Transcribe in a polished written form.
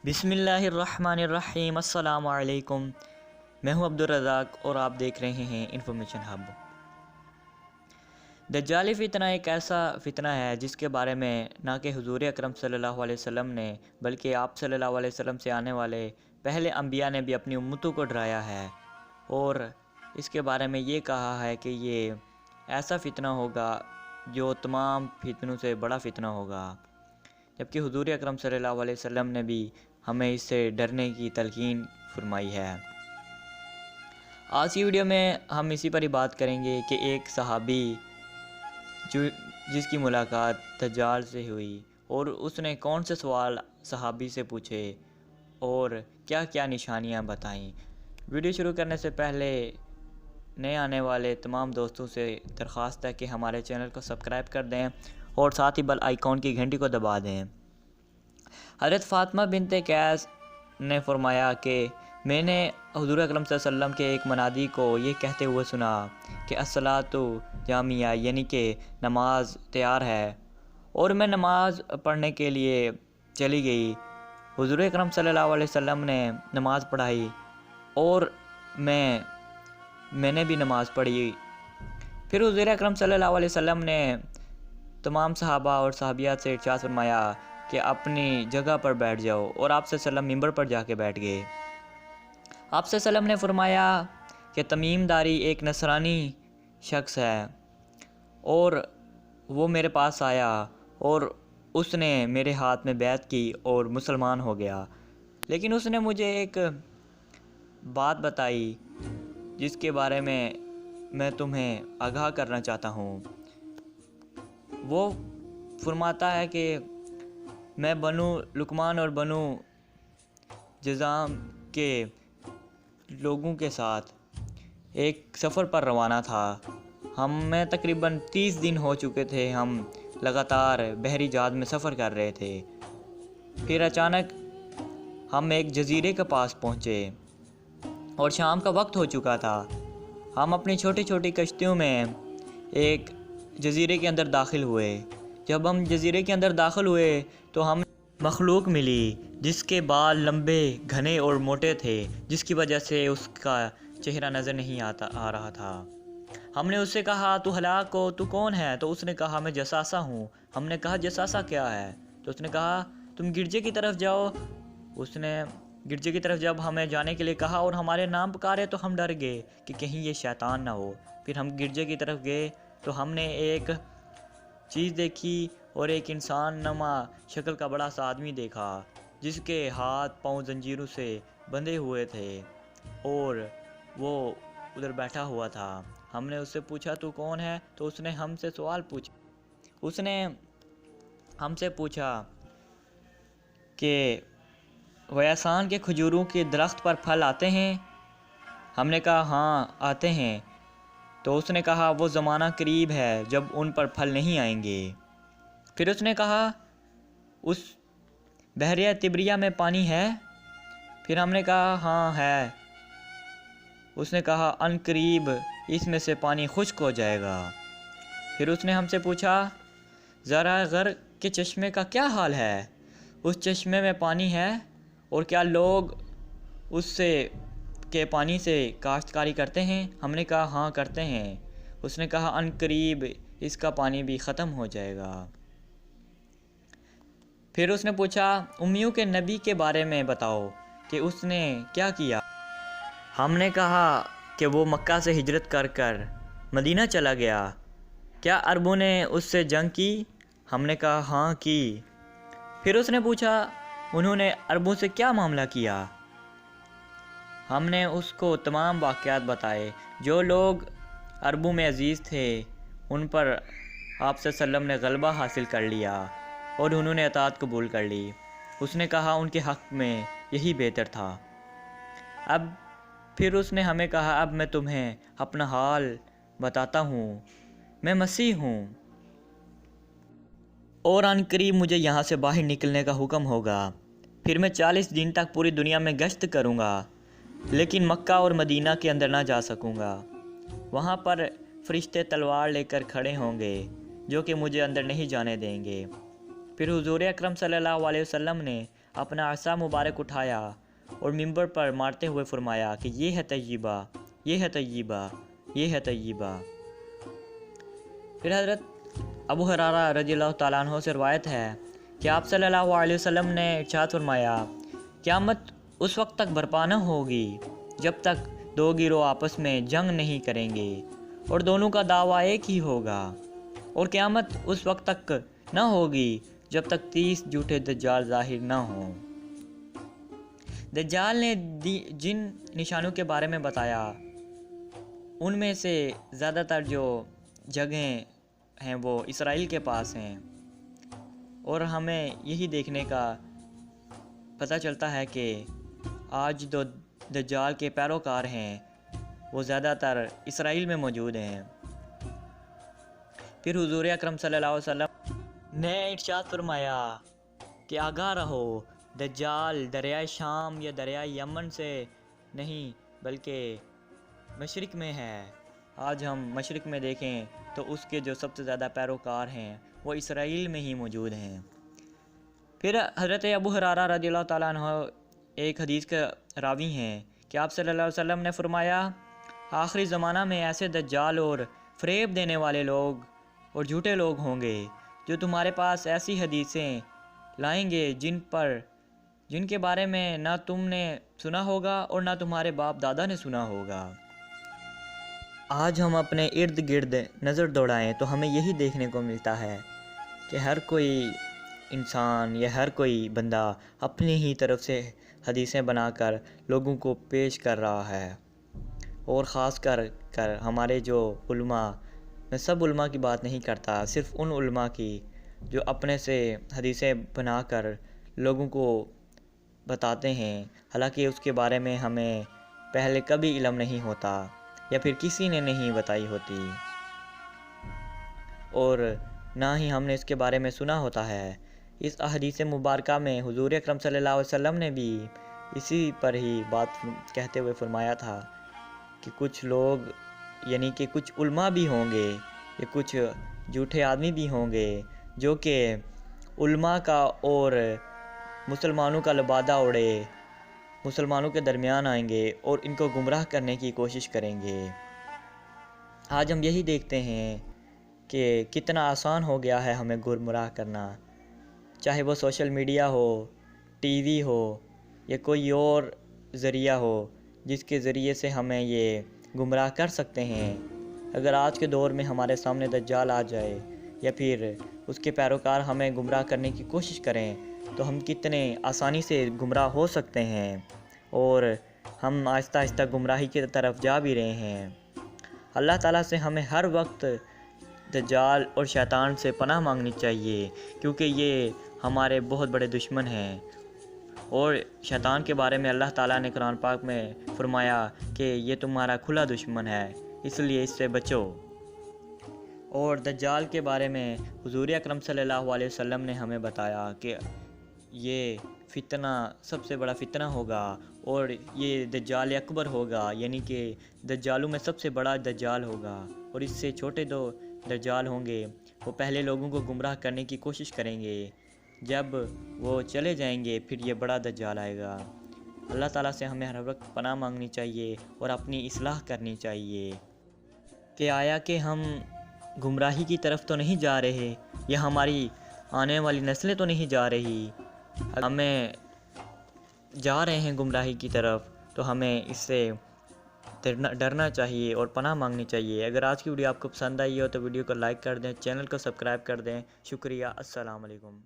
بسم اللہ الرحمن الرحیم۔ السلام علیکم، میں ہوں عبدالرزاق اور آپ دیکھ رہے ہیں انفارمیشن ہب۔ دجالی فتنہ ایک ایسا فتنہ ہے جس کے بارے میں نہ کہ حضور اکرم صلی اللہ علیہ وسلم نے بلکہ آپ صلی اللہ علیہ وسلم سے آنے والے پہلے انبیاء نے بھی اپنی امتوں کو ڈرایا ہے، اور اس کے بارے میں یہ کہا ہے کہ یہ ایسا فتنہ ہوگا جو تمام فتنوں سے بڑا فتنہ ہوگا، جبکہ حضور اکرم صلی اللہ علیہ وسلم نے بھی ہمیں اس سے ڈرنے کی تلقین فرمائی ہے۔ آج کی ویڈیو میں ہم اسی پر ہی بات کریں گے کہ ایک صحابی جس کی ملاقات دجال سے ہوئی اور اس نے کون سے سوال صحابی سے پوچھے اور کیا کیا نشانیاں بتائیں۔ ویڈیو شروع کرنے سے پہلے نئے آنے والے تمام دوستوں سے درخواست ہے کہ ہمارے چینل کو سبسکرائب کر دیں اور ساتھ ہی بیل آئیکن کی گھنٹی کو دبا دیں۔ حضرت فاطمہ بنت قیس نے فرمایا کہ میں نے حضور اکرم صلی اللہ علیہ وسلم کے ایک منادی کو یہ کہتے ہوئے سنا کہ الصلاۃ جامعہ، یعنی کہ نماز تیار ہے، اور میں نماز پڑھنے کے لیے چلی گئی۔ حضور اکرم صلی اللہ علیہ وسلم نے نماز پڑھائی اور میں نے بھی نماز پڑھی۔ پھر حضور اکرم صلی اللہ علیہ وسلم نے تمام صحابہ اور صحابیات سے ارشاد فرمایا کہ اپنی جگہ پر بیٹھ جاؤ، اور آپ صلی اللہ علیہ وسلم ممبر پر جا کے بیٹھ گئے۔ آپ صلی اللہ علیہ وسلم نے فرمایا کہ تمیم داری ایک نصرانی شخص ہے، اور وہ میرے پاس آیا اور اس نے میرے ہاتھ میں بیعت کی اور مسلمان ہو گیا، لیکن اس نے مجھے ایک بات بتائی جس کے بارے میں تمہیں آگاہ کرنا چاہتا ہوں۔ وہ فرماتا ہے کہ میں بنو لقمان اور بنو جذام کے لوگوں کے ساتھ ایک سفر پر روانہ تھا۔ ہمیں تقریباً 30 دن ہو چکے تھے، ہم لگاتار بحری جہاز میں سفر کر رہے تھے۔ پھر اچانک ہم ایک جزیرے کے پاس پہنچے اور شام کا وقت ہو چکا تھا۔ ہم اپنی چھوٹی چھوٹی کشتیوں میں ایک جزیرے کے اندر داخل ہوئے۔ جب ہم جزیرے کے اندر داخل ہوئے تو ہم مخلوق ملی جس کے بال لمبے، گھنے اور موٹے تھے، جس کی وجہ سے اس کا چہرہ نظر نہیں آ رہا تھا۔ ہم نے اس سے کہا تو ہلاک ہو، تو کون ہے؟ تو اس نے کہا میں جساسہ ہوں۔ ہم نے کہا جساسہ کیا ہے؟ تو اس نے کہا تم گرجے کی طرف جاؤ۔ اس نے گرجے کی طرف جب ہمیں جانے کے لیے کہا اور ہمارے نام پکارے تو ہم ڈر گئے کہ کہیں یہ شیطان نہ ہو۔ پھر ہم گرجے کی طرف گئے تو ہم نے ایک چیز دیکھی اور ایک انسان نما شکل کا بڑا سا آدمی دیکھا جس کے ہاتھ پاؤں زنجیروں سے بندھے ہوئے تھے اور وہ ادھر بیٹھا ہوا تھا۔ ہم نے اس سے پوچھا تو کون ہے؟ تو اس نے ہم سے سوال پوچھا۔ اس نے ہم سے پوچھا کہ ویسان کے کھجوروں کے درخت پر پھل آتے ہیں؟ ہم نے کہا ہاں آتے ہیں۔ تو اس نے کہا وہ زمانہ قریب ہے جب ان پر پھل نہیں آئیں گے۔ پھر اس نے کہا اس بحیرہ طبریہ میں پانی ہے؟ پھر ہم نے کہا ہاں ہے۔ اس نے کہا ان قریب اس میں سے پانی خشک ہو جائے گا۔ پھر اس نے ہم سے پوچھا ذرا غر کے چشمے کا کیا حال ہے؟ اس چشمے میں پانی ہے اور کیا لوگ اس سے کے پانی سے کاشتکاری کرتے ہیں؟ ہم نے کہا ہاں کرتے ہیں۔ اس نے کہا ان قریب اس کا پانی بھی ختم ہو جائے گا۔ پھر اس نے پوچھا امیوں کے نبی کے بارے میں بتاؤ کہ اس نے کیا کیا؟ ہم نے کہا کہ وہ مکہ سے ہجرت کر کر مدینہ چلا گیا۔ کیا عربوں نے اس سے جنگ کی؟ ہم نے کہا ہاں کی۔ پھر اس نے پوچھا انہوں نے عربوں سے کیا معاملہ کیا؟ ہم نے اس کو تمام واقعات بتائے۔ جو لوگ عربوں میں عزیز تھے ان پر آپ صلی اللہ علیہ وسلم نے غلبہ حاصل کر لیا اور انہوں نے اطاعت قبول کر لی۔ اس نے کہا ان کے حق میں یہی بہتر تھا۔ اب پھر اس نے ہمیں کہا اب میں تمہیں اپنا حال بتاتا ہوں، میں مسیح ہوں اور ان قریب مجھے یہاں سے باہر نکلنے کا حکم ہوگا۔ پھر میں 40 دن تک پوری دنیا میں گشت کروں گا، لیکن مکہ اور مدینہ کے اندر نہ جا سکوں گا۔ وہاں پر فرشتے تلوار لے کر کھڑے ہوں گے جو کہ مجھے اندر نہیں جانے دیں گے۔ پھر حضور اکرم صلی اللہ علیہ وسلم نے اپنا عصا مبارک اٹھایا اور منبر پر مارتے ہوئے فرمایا کہ یہ ہے طیبہ، یہ ہے طیبہ، یہ ہے طیبہ۔ پھر حضرت ابو ہریرہ رضی اللہ تعالیٰ عنہ سے روایت ہے کہ آپ صلی اللہ علیہ وسلم نے ارشاد فرمایا، قیامت اس وقت تک برپا نہ ہوگی جب تک دو گروہ آپس میں جنگ نہیں کریں گے اور دونوں کا دعویٰ ایک ہی ہوگا، اور قیامت اس وقت تک نہ ہوگی جب تک 30 جھوٹے دجال ظاہر نہ ہوں۔ دجال نے جن نشانوں کے بارے میں بتایا ان میں سے زیادہ تر جو جگہیں ہیں وہ اسرائیل کے پاس ہیں، اور ہمیں یہی دیکھنے کا پتہ چلتا ہے کہ آج جو دجال کے پیروکار ہیں وہ زیادہ تر اسرائیل میں موجود ہیں۔ پھر حضور اکرم صلی اللہ علیہ وسلم نے ارشاد فرمایا کہ آگاہ رہو، دجال دریائے شام یا دریائے یمن سے نہیں بلکہ مشرق میں ہے۔ آج ہم مشرق میں دیکھیں تو اس کے جو سب سے زیادہ پیروکار ہیں وہ اسرائیل میں ہی موجود ہیں۔ پھر حضرت ابو ہریرہ رضی اللہ تعالیٰ عنہ ایک حدیث کا راوی ہیں کہ آپ صلی اللہ علیہ وسلم نے فرمایا، آخری زمانہ میں ایسے دجال اور فریب دینے والے لوگ اور جھوٹے لوگ ہوں گے جو تمہارے پاس ایسی حدیثیں لائیں گے جن کے بارے میں نہ تم نے سنا ہوگا اور نہ تمہارے باپ دادا نے سنا ہوگا۔ آج ہم اپنے ارد گرد نظر دوڑائیں تو ہمیں یہی دیکھنے کو ملتا ہے کہ ہر کوئی انسان یا ہر کوئی بندہ اپنی ہی طرف سے حدیثیں بنا کر لوگوں کو پیش کر رہا ہے، اور خاص کر ہمارے جو علماء، میں سب علماء کی بات نہیں کرتا، صرف ان علماء کی جو اپنے سے حدیثیں بنا کر لوگوں کو بتاتے ہیں، حالانکہ اس کے بارے میں ہمیں پہلے کبھی علم نہیں ہوتا یا پھر کسی نے نہیں بتائی ہوتی، اور نہ ہی ہم نے اس کے بارے میں سنا ہوتا ہے۔ اس احادیث مبارکہ میں حضور اکرم صلی اللہ علیہ وسلم نے بھی اسی پر ہی بات کہتے ہوئے فرمایا تھا کہ کچھ لوگ یعنی کہ کچھ علماء بھی ہوں گے یا کچھ جھوٹے آدمی بھی ہوں گے جو کہ علماء کا اور مسلمانوں کا لبادہ اڑے، مسلمانوں کے درمیان آئیں گے اور ان کو گمراہ کرنے کی کوشش کریں گے۔ آج ہم یہی دیکھتے ہیں کہ کتنا آسان ہو گیا ہے ہمیں گمراہ کرنا، چاہے وہ سوشل میڈیا ہو، ٹی وی ہو یا کوئی اور ذریعہ ہو جس کے ذریعے سے ہمیں یہ گمراہ کر سکتے ہیں۔ اگر آج کے دور میں ہمارے سامنے دجال آ جائے یا پھر اس کے پیروکار ہمیں گمراہ کرنے کی کوشش کریں تو ہم کتنے آسانی سے گمراہ ہو سکتے ہیں، اور ہم آہستہ آہستہ گمراہی کی طرف جا بھی رہے ہیں۔ اللہ تعالیٰ سے ہمیں ہر وقت دجال اور شیطان سے پناہ مانگنی چاہیے، کیونکہ یہ ہمارے بہت بڑے دشمن ہیں، اور شیطان کے بارے میں اللہ تعالیٰ نے قرآن پاک میں فرمایا کہ یہ تمہارا کھلا دشمن ہے، اس لیے اس سے بچو۔ اور دجال کے بارے میں حضور اکرم صلی اللہ علیہ وسلم نے ہمیں بتایا کہ یہ فتنہ سب سے بڑا فتنہ ہوگا، اور یہ دجال اکبر ہوگا، یعنی کہ دجالوں میں سب سے بڑا دجال ہوگا، اور اس سے چھوٹے دو دجال ہوں گے۔ وہ پہلے لوگوں کو گمراہ کرنے کی کوشش کریں گے، جب وہ چلے جائیں گے پھر یہ بڑا دجال آئے گا۔ اللہ تعالیٰ سے ہمیں ہر وقت پناہ مانگنی چاہیے اور اپنی اصلاح کرنی چاہیے کہ آیا کہ ہم گمراہی کی طرف تو نہیں جا رہے، یا ہماری آنے والی نسلیں تو نہیں جا رہی، ہمیں جا رہے ہیں گمراہی کی طرف تو ہمیں اس سے ڈرنا چاہیے اور پناہ مانگنی چاہیے۔ اگر آج کی ویڈیو آپ کو پسند آئی ہو تو ویڈیو کو لائک کر دیں، چینل کو سبسکرائب کر دیں۔ شکریہ، السلام علیکم۔